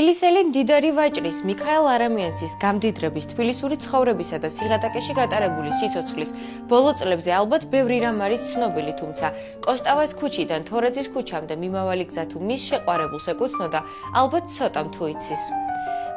თბილისელი მდიდარი ვაჭრის მიქაელ არამიანცის გამდიდრების, თბილისური ცხოვრებისა და სიღატაკეში გატარებული სიცოცხლის ბოლო წლებზე ალბათ ბევრი რამ არის ცნობილი, თუმცა კოსტავას ქუჩიდან თორაძის ქუჩამდე მიმავალი გზა თუ მის შეყვარებულს ეკუთვნოდა, ალბათ ცოტამ თუ იცის.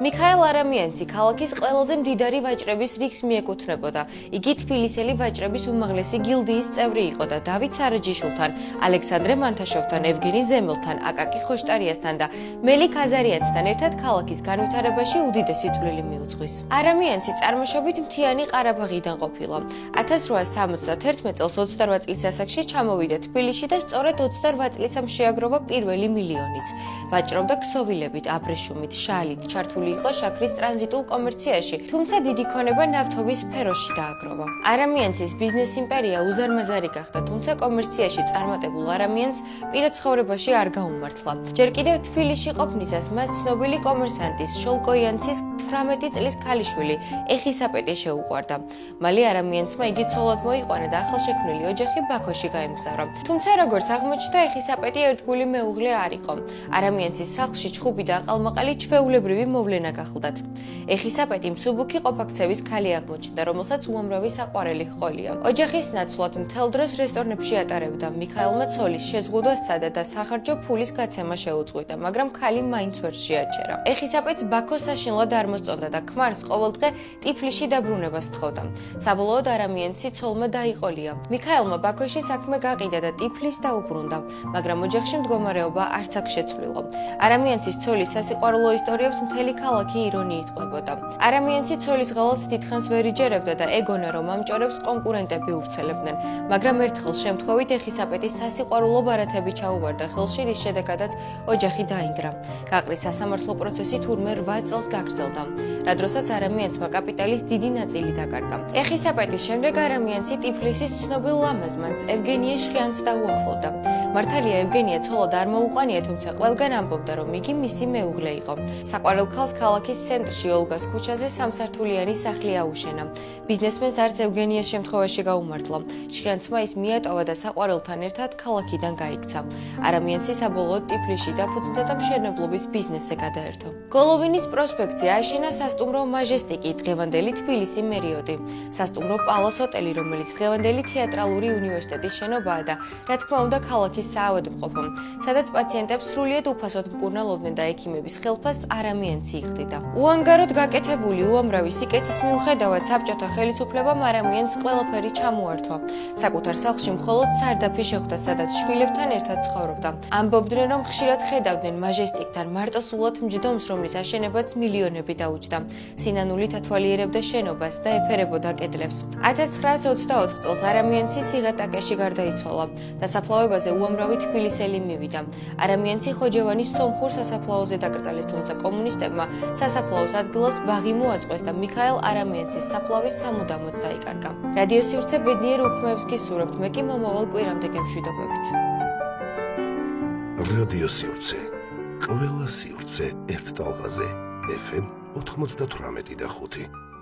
მიქაელ არამიანცი ქალაქის ყველაზე მდიდარი ვაჭრების რიგს მიეკუთვნებოდა. იგი თბილისელი ვაჭრების უმაღლესი გილდიის წევრი იყო და დავით სარაჯიშვილთან, ალექსანდრე მანთაშოვთან, ევგენი ზემელთან, აკაკი ხოშტარიასთან და მელიქ აზარიანცთან ერთად ქალაქის განვითარებაში უდიდესი წვლილი მიუძღვის. არამიანცი წარმოშობით მთიანი ყარაბაღიდან ყოფილა. 1871 წელს 28 წლის ასაკში ჩამოვიდა თბილისში და სწორედ 28 წლისამ შეაგროვა პირველი მილიონიც. ვაჭრობდა ქსოვილებით, აბრეშუმით, შალით, ჩართული იყო შაქრის ტრანზიტულ კომერციაში, თუმცა დიდი ქონება ნავთობის სფეროში დააგროვა. არამიანცის ბიზნეს იმპერია უზარმაზარი გახდა, თუმცა კომერციაში წარმატებულ არამიანცს პირად ცხოვრებაში არ გაუმართლა. ჯერ კიდევ თბილისში ყოფნისას მას ცნობილი კომერსანტის შოლკოიანცის 18 წლის ქალიშვილი ეხისაპეტი შეუყვარდა. მალე არამიანცმა იგი ცოლად მოიყვანა და ახალშექმნილი ოჯახი ბაქოში გაემგზავრა. თუმცა როგორც აღმოჩნდა, ეხისაპეტი ერთგული მეუღლე არ იყო. არამიანცის სახლში ჩხუბი და აყალმაყალი ჩვეულებრივი მოვლენა გახლდათ. ეხისაპეტი მსუბუქი ყოფაქცევის ქალი აღმოჩნდა, რომელსაც უამრავი საყვარელი ჰყოლია. ოჯახის ნაცვლად მთელ დროს რესტორნებში ატარებდა. მიქაელმა ცოლის შეზღუდვა სცადა და სახარჯო ფულის გაცემა შეუწყვიტა, მაგრამ ქალი მაინც ვერ შეაჩერა. ეხისაპეტს ბაქო საშინლად არ მოსწონდა და ქმარს ყოველდღე ტიფლიში დაბრუნება სთხოვდა. საბოლოოდ არამიანცი ცოლმა დაიყოლია. მიქაელმა ბაქოში საქმე გაყიდა და ტიფლის დაუბრუნდა, მაგრამ ოჯახში მდგომარეობა არც აქ შეცვლილა. არამიანცის ცოლის სასიყვარულო ისტორიებს მთელი ქალაქი ირონიით ყვებოდა. არამიანცი ცოლის ღალატს დიდხანს ვერ იჯერებდა და ეგონა, რომ ამჭორებს კონკურენტები ურცელებდნენ, მაგრამ ერთხელ შემთხვევით ეხისაპეტის სასიყვარულო ბარათები ჩაუვარდა ხელში, რის შედეგადაც ოჯახი დაინგრა. გაყრის სასამართლო პროცესი თურმე 8 წელს გაგრძელდა, რა დროსაც არამიანცმა კაპიტალის დიდი ნაწილი დაკარგა. ეხისაპეტის შემდეგ არამიანცი ტიფლისის ცნობილ ლამაზმანს ევგენია შხიანს დაუახლოვდა. მართალია ევგენია ცოლად არ მოუყვანია, თუმცა ყველგან ამბობდა, რომ იგი მისი მეუღლე იყო. საყვარელ ქალს ქალაქის ცენტრში ოლგას ქუჩაზე სამსართულიანი სახლი აუშენა. ბიზნესმენს არც ევგენიას შემთხვევაში გაუმართლა. შხიანცმა ის მიატოვა და საყვარელთან ერთად ქალაქიდან გაიქცა. არამიანცი საბოლოოდ ტიფლიში დაფუძნდა და მშენებლობის ბიზნესზე გადაერთო. გოლოვინის პროსპექტზე აშენა სასტუმრო მაჟესტიკი, დღევანდელი თბილისი მერიოდი. სასტუმრო პალას ჰოტელი, რომელიც დღევანდელი თეატრალური უნივერსიტეტის შენობაა და რა თქმა უნდა ქალაქის საავადმყოფო, სადაც პაციენტებს სრულიად უფასოდ მკურნალობდნენ და ექიმების ხელფასს არამიანცი იხდიდა. უანგაროდ გაკეთებული უამრავი სიკეთის მიუხედავად საბჭოთა ხელისუფლებამ არამიანცს ყველაფერი ჩამოართვა. საკუთარ სახლში მხოლოდ სარდაფი შეხვდა, სადაც შვილებთან ერთად ცხოვრობდა. ამბობდნენ, რომ ხშირად ხედავდნენ მაჟესტიკთან მარტოსულად მჯდომს, რომლის აშენებაც მილიონები დაუჯდა. სინანულით ათვალიერებდა შენობას და ეფერებოდა კედლებს. 1924 წელს არამიანცი სიღატაკეში გარდაიცვალა. დასაფლავებაზე უამრავი თბილისელი მივიდა. არამიანცი ხოჯევანის სომხურ სასაფლაოზე დაკრძალეს, თუმცა კომუნისტებმა სასაფლაოს ადგილას ბაღი მოაწყვეს და მიქაელ არამიანცის საფლავის სამუდამოდ დაიკარგა. რადიო სივრცე ბედნიერ უქმეებს გისურვებთ, მე კი მომავალ კვირამდე გემშვიდობებით. რადიო სივრცე, ყველა სივრცე ერთ ტალღაზე, FM 98.5.